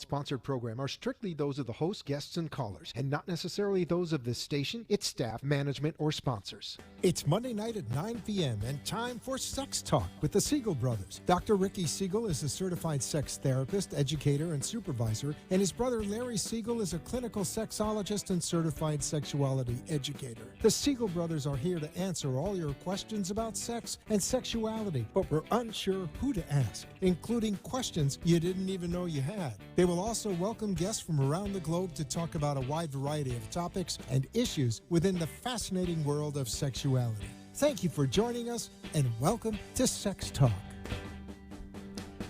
sponsored program are strictly those of the host, guests, and callers, and not necessarily those of this station, its staff, management, or sponsors. It's Monday night at 9 p.m. and time for Sex Talk with the Siegel brothers. Dr. Ricky Siegel is a certified sex therapist, educator, and supervisor, and his brother Larry Siegel is a clinical sexologist and certified sexuality educator. The Siegel brothers are here to answer all your questions about sex and sexuality, but we're unsure who to ask, including questions you didn't even know you had. They will also welcome guests from around the globe to talk about a wide variety of topics and issues within the fascinating world of sexuality. Thank you for joining us, and welcome to Sex Talk.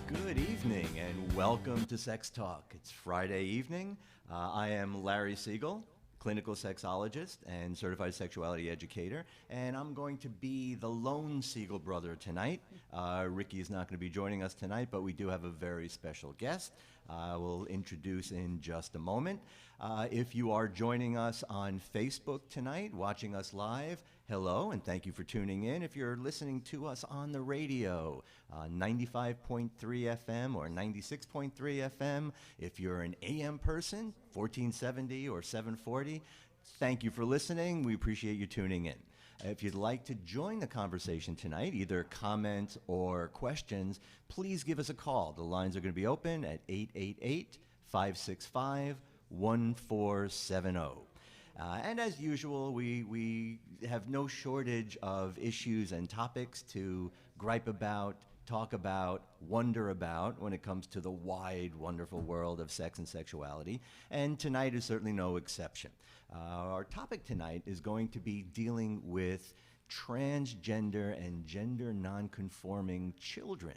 Good evening, and welcome to Sex Talk. It's Friday evening. I am Larry Siegel, clinical sexologist and certified sexuality educator, and I'm going to be the lone Siegel brother tonight. Ricky is not going to be joining us tonight, but we do have a very special guest. We'll introduce in just a moment. If you are joining us on Facebook tonight, watching us live, hello, and thank you for tuning in. If you're listening to us on the radio, 95.3 FM or 96.3 FM, if you're an AM person, 1470 or 740, thank you for listening. We appreciate you tuning in. If you'd like to join the conversation tonight, either comments or questions, please give us a call. The lines are going to be open at 888-565-1470. And as usual, we have no shortage of issues and topics to gripe about, talk about, wonder about when it comes to the wide, wonderful world of sex and sexuality. And tonight is certainly no exception. Our topic tonight is going to be dealing with transgender and gender nonconforming children.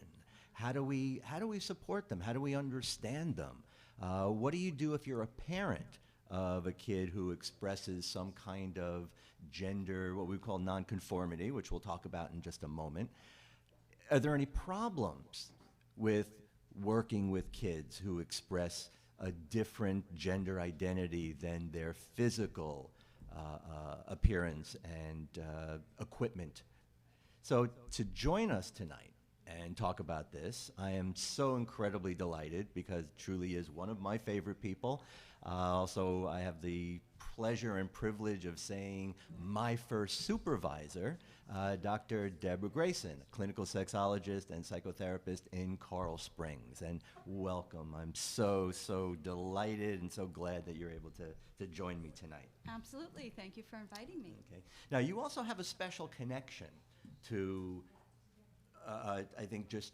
How do we support them? How do we understand them? What do you do if you're a parent of a kid who expresses some kind of gender, what we call nonconformity, which we'll talk about in just a moment? Are there any problems with working with kids who express a different gender identity than their physical appearance and equipment? So to join us tonight and talk about this, I am so incredibly delighted because truly is one of my favorite people. Also, I have the pleasure and privilege of saying my first supervisor, Dr. Deborah Grayson, clinical sexologist and psychotherapist in Coral Springs. And welcome. I'm so delighted and so glad that you're able to join me tonight. Absolutely. Thank you for inviting me. Okay. Now, you also have a special connection to, I think, just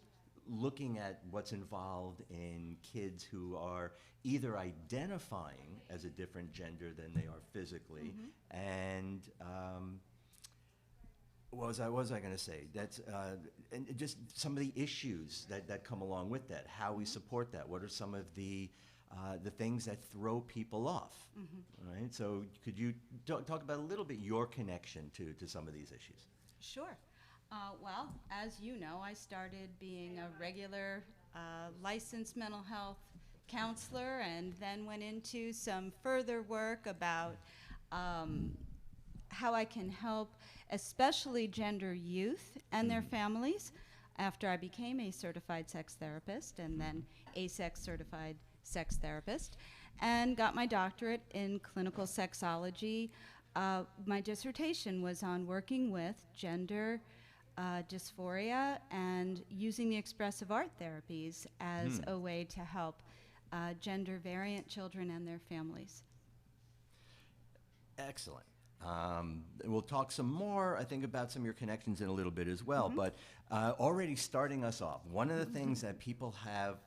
looking at what's involved in kids who are either identifying as a different gender than they are physically, and what was I going to say? That's and just some of the issues that come along with that. How we support that. What are some of the things that throw people off? Right. So could you talk about a little bit your connection to some of these issues? Sure. Well, as you know, I started being a regular licensed mental health counselor and then went into some further work about how I can help especially gender youth and their families after I became a certified sex therapist and then a certified sex therapist and got my doctorate in clinical sexology. My dissertation was on working with gender dysphoria and using the expressive art therapies as a way to help gender variant children and their families. Excellent. We'll talk some more, I think, about some of your connections in a little bit as well, but already starting us off, one of the things that people have,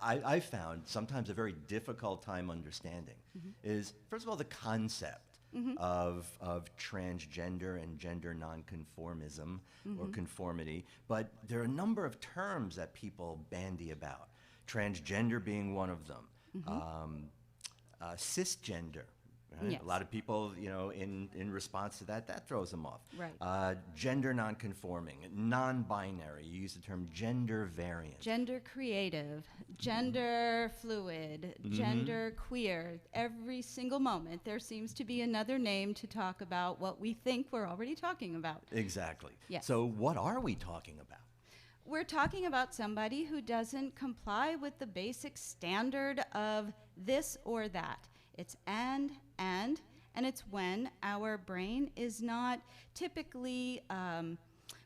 I found sometimes a very difficult time understanding is, first of all, the concept of transgender and gender nonconformism or conformity, but there are a number of terms that people bandy about, transgender being one of them, cisgender. Right? Yes. A lot of people, in response to that throws them off. Right. Gender nonconforming, non-binary. You use the term gender variant. Gender creative, gender fluid, gender queer. Every single moment there seems to be another name to talk about what we think we're already talking about. Exactly. Yes. So what are we talking about? we're talking about somebody who doesn't comply with the basic standard of this or that. It's and it's when our brain is not typically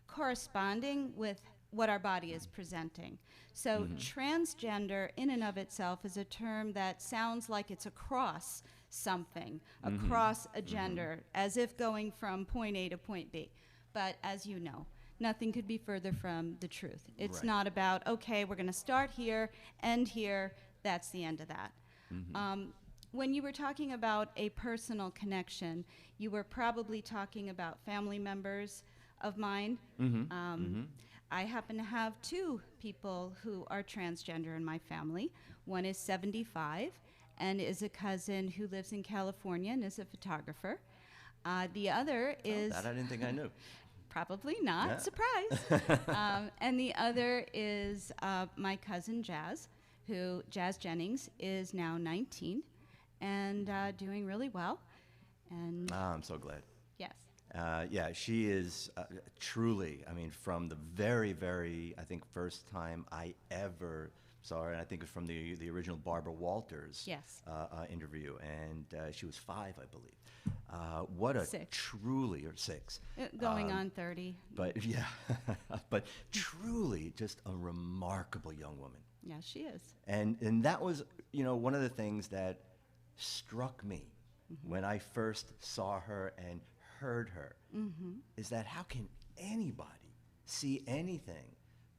corresponding with what our body is presenting. So transgender in and of itself is a term that sounds like it's across something, across a gender, as if going from point A to point B. But as you know, nothing could be further from the truth. It's Right. not about, okay, we're going to start here, end here, that's the end of that. When you were talking about a personal connection, you were probably talking about family members of mine. I happen to have two people who are transgender in my family. One is 75 and is a cousin who lives in California and is a photographer. The other is... That I didn't think I knew. Probably not. Yeah. Surprise. And the other is my cousin Jazz, who, Jazz Jennings, is now 19 and doing really well. And I'm so glad. yes. Yeah, she is truly, I mean, from the very, very, I think, first time I ever saw her, and I think it was from the original Barbara Walters Yes. Interview, and she was 5, I believe. What a 6. truly, or 6. Going on 30. But yeah, but truly just a remarkable young woman. Yeah, she is. And that was, one of the things that struck me when I first saw her and heard her, is that how can anybody see anything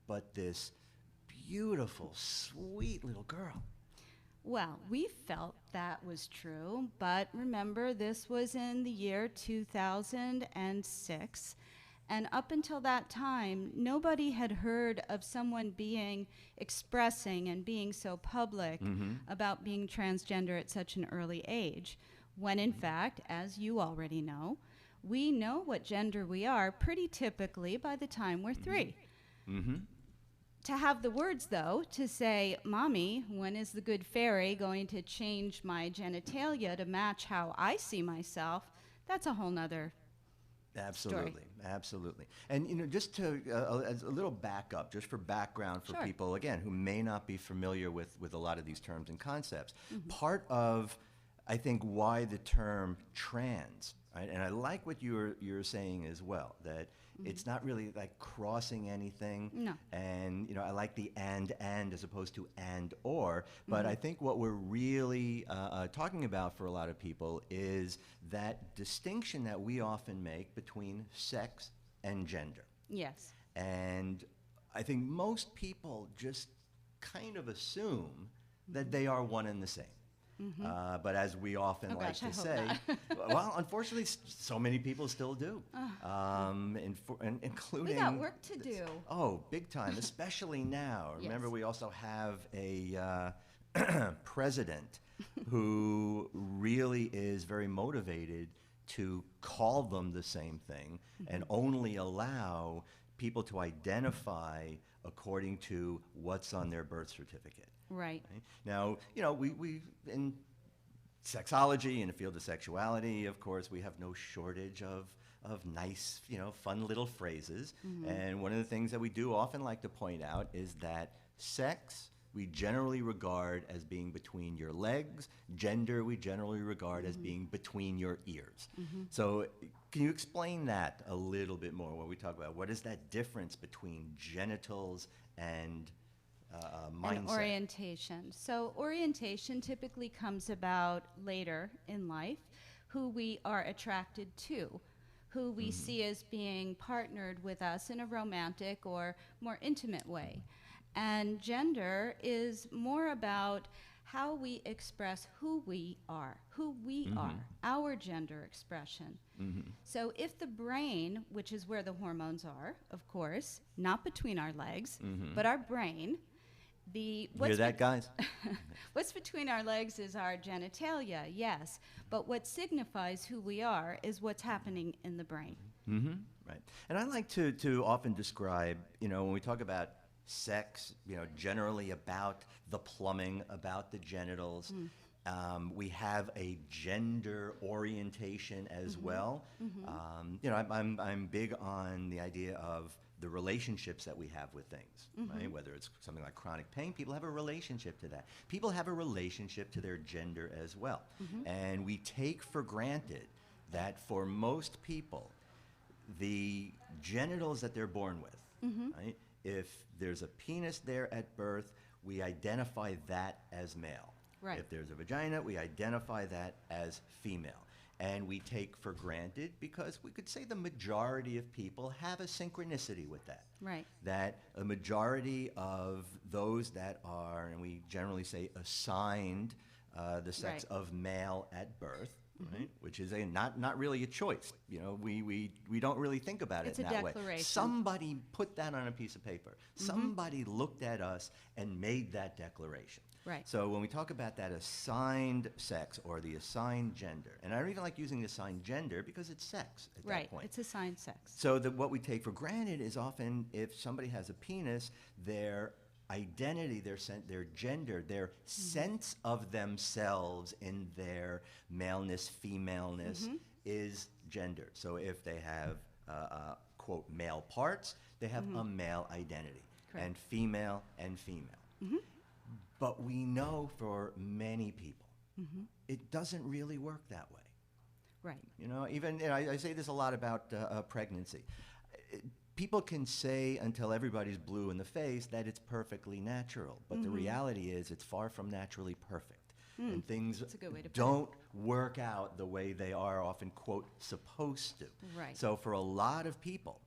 but this beautiful, sweet little girl? Well, we felt that was true, but remember, this was in the year 2006, and up until that time, nobody had heard of someone expressing and being so public about being transgender at such an early age, when in fact, as you already know, we know what gender we are pretty typically by the time we're 3. To have the words, though, to say, Mommy, when is the good fairy going to change my genitalia to match how I see myself, that's a whole nother Absolutely, story. absolutely. And just to as a little backup, just for background for Sure. people again who may not be familiar with a lot of these terms and concepts. Part of, I think, why the term trans, right? And I like what you're saying as well, that it's not really like crossing anything. No. And I like the and as opposed to and or. But I think what we're really talking about for a lot of people is that distinction that we often make between sex and gender. Yes. And I think most people just kind of assume that they are one and the same. But as we often Oh like gosh, I to hope say, not. well, unfortunately, so many people still do, including. We got work to do. Oh, big time, especially now. Remember, Yes. we also have a president who really is very motivated to call them the same thing and only allow people to identify according to what's on their birth certificate. Right. Right? Now, we in sexology, in the field of sexuality, of course, we have no shortage of nice, fun little phrases. And one of the things that we do often like to point out is that sex we generally regard as being between your legs. Gender we generally regard as being between your ears. So can you explain that a little bit more when we talk about what is that difference between genitals and mindset? And orientation. So orientation typically comes about later in life, who we are attracted to, who we see as being partnered with us in a romantic or more intimate way. And gender is more about how we express who we are, our gender expression. So if the brain, which is where the hormones are, of course, not between our legs, but our brain, Hear that, guys? what's between our legs is our genitalia, yes, but what signifies who we are is what's happening in the brain. Right. And I like to often describe, when we talk about sex, generally about the plumbing, about the genitals. We have a gender orientation as well. I'm big on the idea of the relationships that we have with things, right? Whether it's something like chronic pain, people have a relationship to that. People have a relationship to their gender as well. And we take for granted that for most people, the genitals that they're born with, right? If there's a penis there at birth, we identify that as male. Right. If there's a vagina, we identify that as female. And we take for granted, because we could say the majority of people have a synchronicity with that. Right. That a majority of those that are, and we generally say assigned the sex Right. of male at birth, right? Which is not really a choice. You know, we don't really think about It's it a that way. declaration. Somebody put that on a piece of paper. Somebody looked at us and made that declaration. Right. So when we talk about that assigned sex or the assigned gender, and I don't even like using assigned gender because it's sex at Right. that point. It's assigned sex. So what we take for granted is often if somebody has a penis, their identity, their gender, their sense of themselves in their maleness, femaleness is gendered. So if they have, quote, male parts, they have a male identity, Correct. and female. But we know for many people, it doesn't really work that way. Right. You know, even I say this a lot about pregnancy. People can say until everybody's blue in the face that it's perfectly natural, but the reality is it's far from naturally perfect, and things That's a good way to put it. don't work out the way they are often, quote, supposed to. Right. So for a lot of people,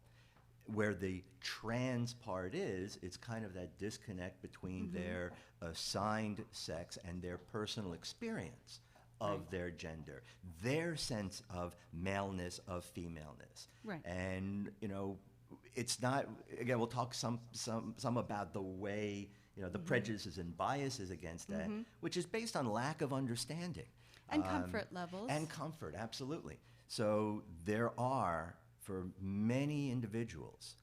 where the trans part is, it's kind of that disconnect between their assigned sex and their personal experience of Right. their gender, their sense of maleness, of femaleness. Right. And, you know, it's not, again, we'll talk some about the way, you know, the prejudices and biases against that, which is based on lack of understanding. And comfort levels. And comfort, absolutely. So there are, for many individuals,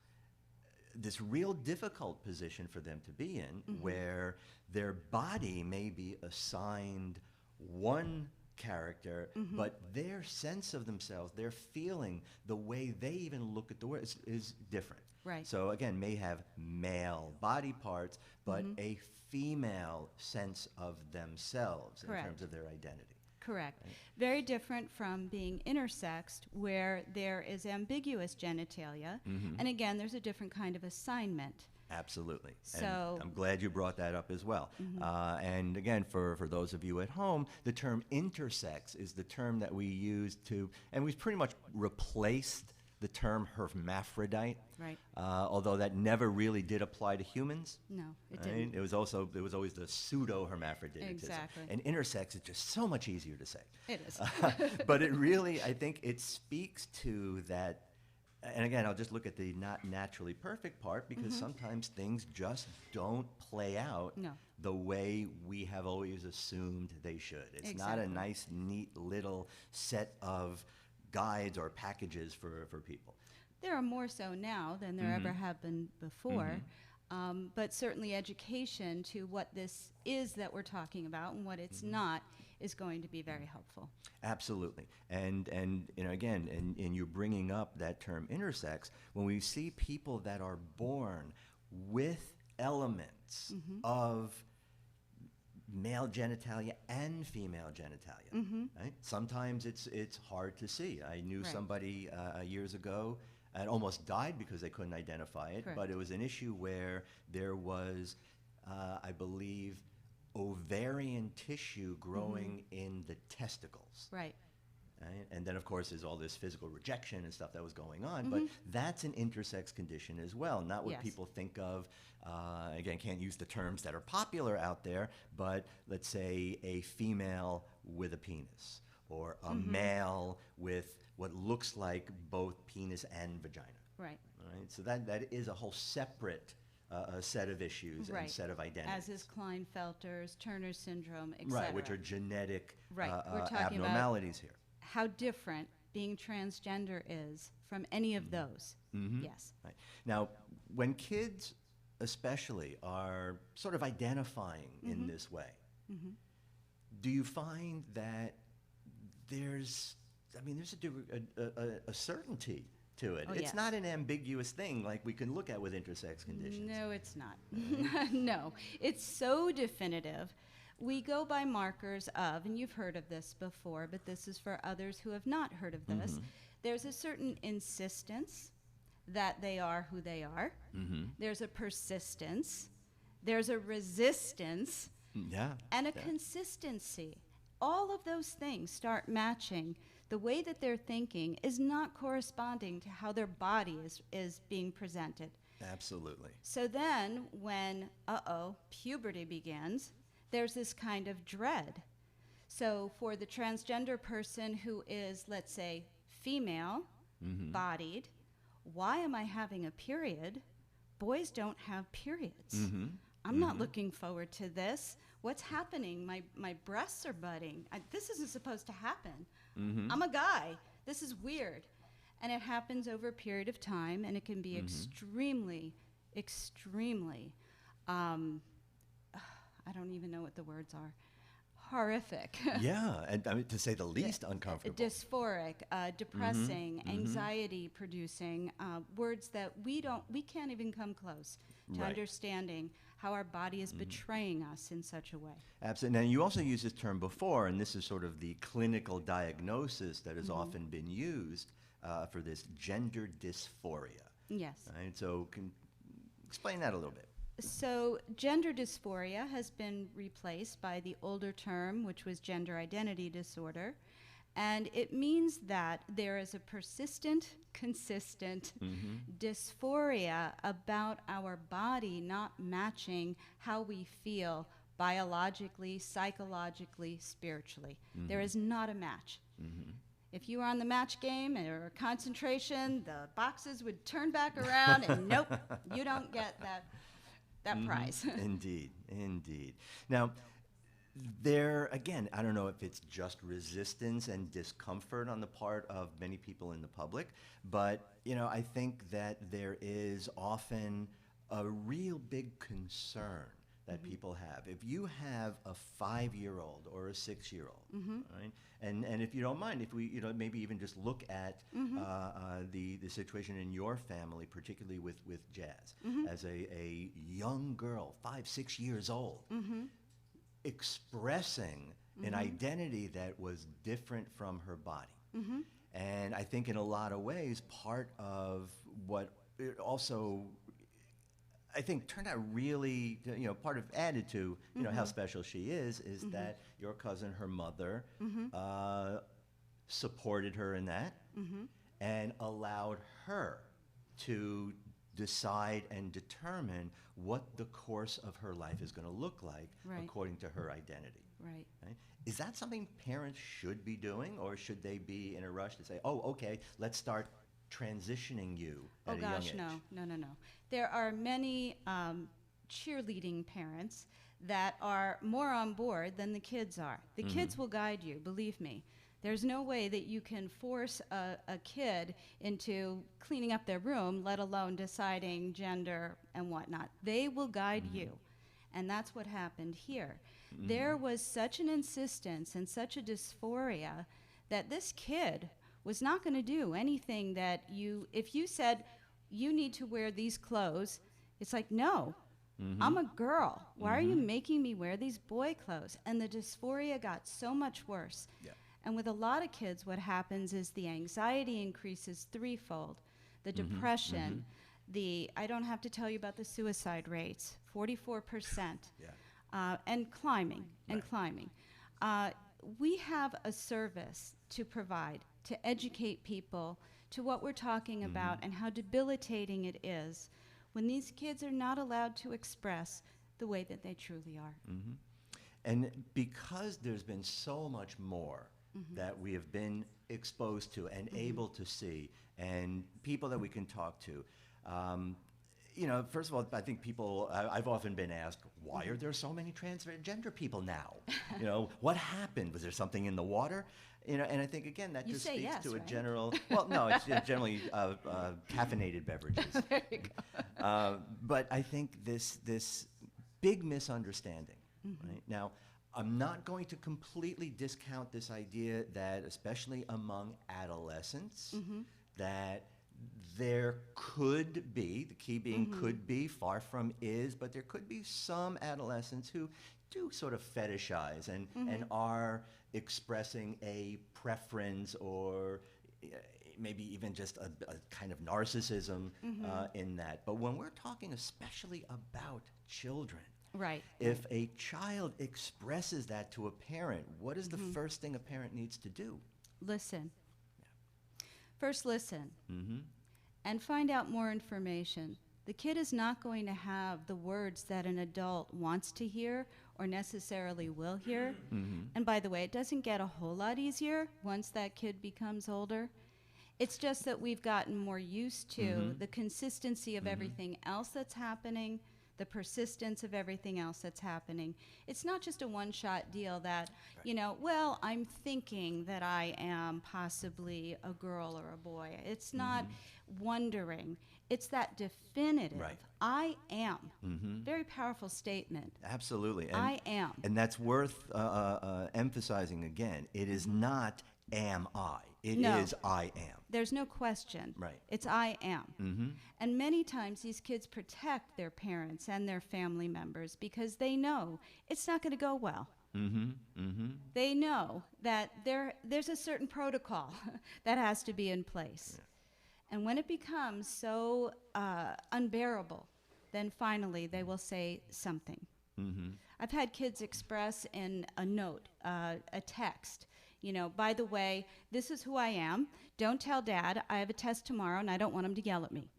this real difficult position for them to be in, where their body may be assigned one character, but their sense of themselves, their feeling, the way they even look at the world is different. Right. So again, may have male body parts, but a female sense of themselves Correct. in terms of their identity. Correct. Very different from being intersexed, where there is ambiguous genitalia. And again, there's a different kind of assignment. Absolutely. So- and I'm glad you brought that up as well. And again, for those of you at home, the term intersex is the term that we use to, and we've pretty much replaced the term hermaphrodite. Right. Although that never really did apply to humans. No, it right? didn't. It was always the pseudo-hermaphroditism. Exactly. And intersex is just so much easier to say. It is. But it really, I think it speaks to that, and again, I'll just look at the not naturally perfect part, because sometimes things just don't play out No. the way we have always assumed they should. It's not a Exactly. nice, neat little set of guides or packages for people. There are more so now than there ever have been before. But certainly education to what this is that we're talking about and what it's not is going to be very helpful. Absolutely. And you know, again, and you're bringing up that term intersex, when we see people that are born with elements of male genitalia and female genitalia, right? Sometimes it's hard to see. I knew Right. somebody years ago and almost died because they couldn't identify it, Correct. but it was an issue where there was, I believe, ovarian tissue growing in the testicles. Right. Right? And then, of course, there's all this physical rejection and stuff that was going on. But that's an intersex condition as well, not what Yes. people think of. Again, can't use the terms that are popular out there, but let's say a female with a penis, or a male with what looks like both penis and vagina. Right. All right? So that is a whole separate set of issues Right. and set of identities. As is Klinefelter's, Turner syndrome, etc. Right, which are genetic Right. We're talking about- abnormalities here. how different being transgender is from any of those. Yes. Right. Now, when kids especially are sort of identifying in this way, do you find that there's a certainty to it. Oh, It's yes. not an ambiguous thing like we can look at with intersex conditions. No, it's not. No, it's so definitive. We go by markers of, and you've heard of this before, but this is for others who have not heard of this. There's a certain insistence that they are who they are. There's a persistence. There's a resistance. Yeah. And a yeah. consistency. All of those things start matching. The way that they're thinking is not corresponding to how their body is being presented. Absolutely. So then when, puberty begins, there's this kind of dread. So for the transgender person who is, let's say, female, bodied, why am I having a period? Boys don't have periods. I'm not looking forward to this. What's happening? My breasts are budding. This isn't supposed to happen. I'm a guy. This is weird. And it happens over a period of time, and it can be extremely, extremely, I don't even know what the words are, horrific. Yeah, and I mean, to say the least, uncomfortable. Dysphoric, depressing, anxiety-producing, words that we can't even come close to Right. understanding how our body is betraying us in such a way. Absolutely. Now, you also used this term before, and this is sort of the clinical diagnosis that has often been used for this gender dysphoria. Yes. Right? So, explain that a little bit. So gender dysphoria has been replaced by the older term, which was gender identity disorder. And it means that there is a persistent, consistent dysphoria about our body not matching how we feel biologically, psychologically, spiritually. There is not a match. If you were on the match game or concentration, the boxes would turn back around and nope, you don't get that prize. Indeed, indeed. Now, there, again, I don't know if it's just resistance and discomfort on the part of many people in the public, but, I think that there is often a real big concern that people have. If you have a 5-year-old or a 6-year-old, right? And if you don't mind, if we, maybe even just look at the situation in your family, particularly with Jazz, as a young girl, 5, 6 years old, expressing an identity that was different from her body. And I think in a lot of ways, part of what it also, I think, turned out really, part of added to, how special she is that your cousin, her mother, supported her in that and allowed her to decide and determine what the course of her life is going to look like Right. according to her identity. Right. Right? Is that something parents should be doing, or should they be in a rush to say, oh, okay, let's start transitioning you at a young age? No. There are many cheerleading parents that are more on board than the kids are. The kids will guide you, believe me. There's no way that you can force a kid into cleaning up their room, let alone deciding gender and whatnot. They will guide you. And that's what happened here. There was such an insistence and such a dysphoria that this kid was not going to do anything that if you said, you need to wear these clothes, it's like, no, I'm a girl. Why are you making me wear these boy clothes? And the dysphoria got so much worse. Yeah. And with a lot of kids, what happens is the anxiety increases threefold, the depression, I don't have to tell you about the suicide rates, 44%, and climbing, we have a service to provide to educate people to what we're talking about and how debilitating it is when these kids are not allowed to express the way that they truly are. And because there's been so much more that we have been exposed to and able to see, and people that we can talk to, first of all, I think I've often been asked, why are there so many transgender people now? What happened? Was there something in the water? And I think, again, that You just say speaks yes, to a right? general, well, no, it's generally caffeinated beverages. There you go. But I think this big misunderstanding, right? Now, I'm not going to completely discount this idea that, especially among adolescents, that there could be, the key being could be, far from is, but there could be some adolescents who do sort of fetishize and are expressing a preference or maybe even just a kind of narcissism in that. But when we're talking especially about children, Right. if a child expresses that to a parent, what is the first thing a parent needs to do? Listen. First, listen. Mm-hmm. And find out more information. The kid is not going to have the words that an adult wants to hear or necessarily will hear. And by the way, it doesn't get a whole lot easier once that kid becomes older. It's just that we've gotten more used to the consistency of everything else that's happening, the persistence of everything else that's happening. It's not just a one-shot deal that, you know, well, I'm thinking that I am possibly a girl or a boy. It's not wondering. It's that definitive, Right. I am. Very powerful statement. Absolutely. And, I am. And that's worth emphasizing again. It is not am I. It No. is I am. There's no question. Right. It's I am. And many times these kids protect their parents and their family members because they know it's not going to go well. They know that there's a certain protocol that has to be in place. And when it becomes so unbearable, then finally they will say something. I've had kids express in a note, a text, you know, by the way, this is who I am. Don't tell Dad. I have a test tomorrow, and I don't want him to yell at me.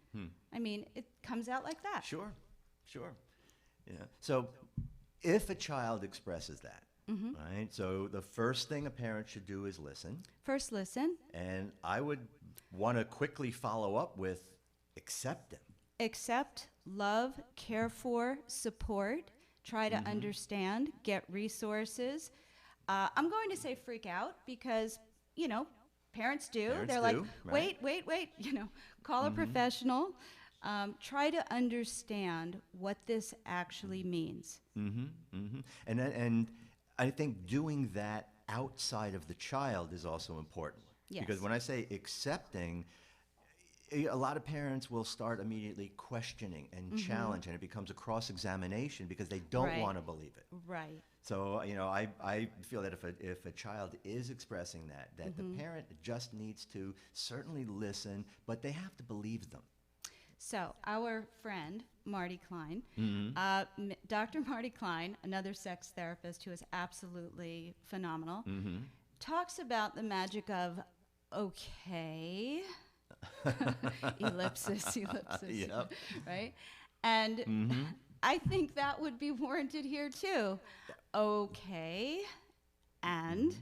I mean, it comes out like that. Sure. Yeah. So if a child expresses that, right, so the first thing a parent should do is listen. First, listen. And I would want to quickly follow up with accept them. Accept, love, care for, support, try to understand, get resources. I'm going to say freak out because, you know, parents do. Parents They're do, like, right. wait, you know, call a professional. Try to understand what this actually means. And I think doing that outside of the child is also important. Yes. Because when I say accepting, a lot of parents will start immediately questioning and challenge, and it becomes a cross-examination because they don't Right. want to believe it. Right. So, you know, I feel that if a child is expressing that the parent just needs to certainly listen, but they have to believe them. So our friend, Marty Klein, Dr. Marty Klein, another sex therapist who is absolutely phenomenal, talks about the magic of okay, ellipsis, Yep. right? And I think that would be warranted here too. Okay, and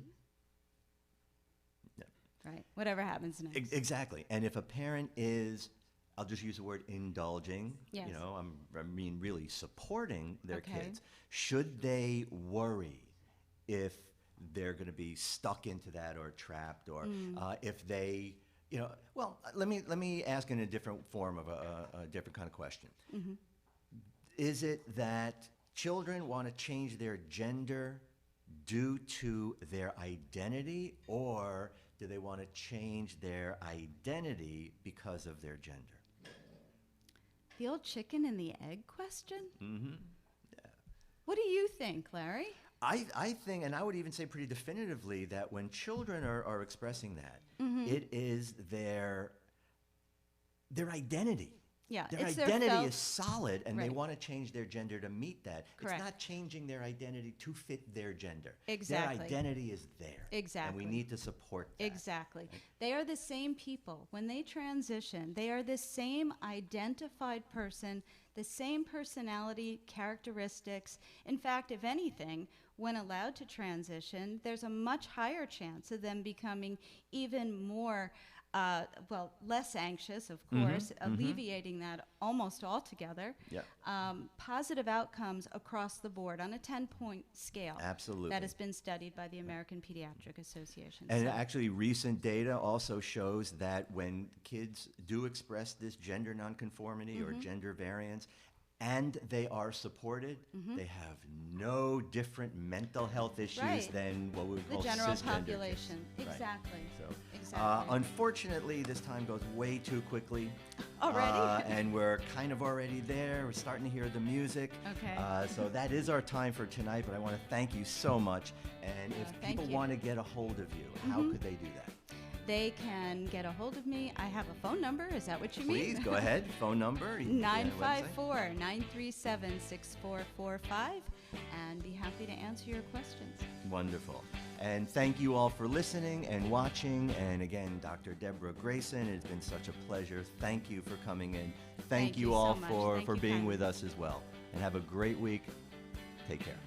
right, whatever happens next. Exactly. And if a parent is, I'll just use the word indulging, Yes. you know, I mean really supporting their Okay. kids, should they worry if they're going to be stuck into that or trapped, or if they, you know, well, let me ask in a different form of a different kind of question. Is it that children want to change their gender due to their identity, or do they want to change their identity because of their gender? The old chicken and the egg question? What do you think, Larry? I think, and I would even say pretty definitively, that when children are expressing that, it is their identity. Yeah, Their it's their identity felt- is solid, and they Right. want to change their gender to meet that. Correct. It's not changing their identity to fit their gender. Exactly. Their identity is there. Exactly. And we need to support that. Exactly. They are the same people. When they transition, they are the same identified person, the same personality characteristics. In fact, if anything, when allowed to transition, there's a much higher chance of them becoming even more, less anxious, of course, alleviating that almost altogether. Yep. Positive outcomes across the board on a 10-point scale. Absolutely. That has been studied by the American Pediatric Association. And So- actually, recent data also shows that when kids do express this gender nonconformity or gender variance, and they are supported. They have no different mental health issues Right. than what we would The call general cisgender population. kids. Right. Exactly. So, Exactly. unfortunately, this time goes way too quickly. Already? And we're kind of already there. We're starting to hear the music. Okay. So that is our time for tonight, but I want to thank you so much. And if thank people you. want to get a hold of you, how could they do that? They can get a hold of me. I have a phone number. Is that what you mean? Please, go ahead. Phone number. 954-937-6445, and be happy to answer your questions. Wonderful. And thank you all for listening and watching. And again, Dr. Deborah Grayson, it's been such a pleasure. Thank you for coming in. Thank you you all so much. for Thank you being kindly. with us as well. And have a great week. Take care.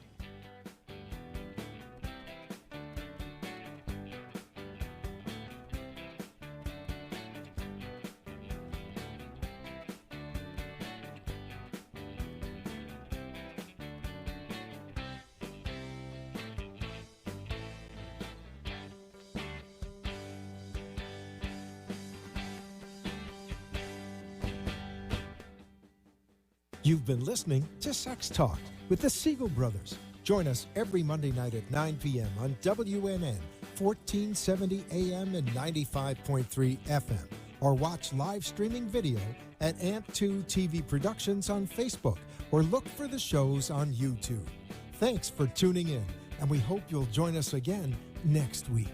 You've been listening to Sex Talk with the Siegel Brothers. Join us every Monday night at 9 p.m. on WNN, 1470 AM and 95.3 FM. Or watch live streaming video at AMP2 TV Productions on Facebook, or look for the shows on YouTube. Thanks for tuning in, and we hope you'll join us again next week.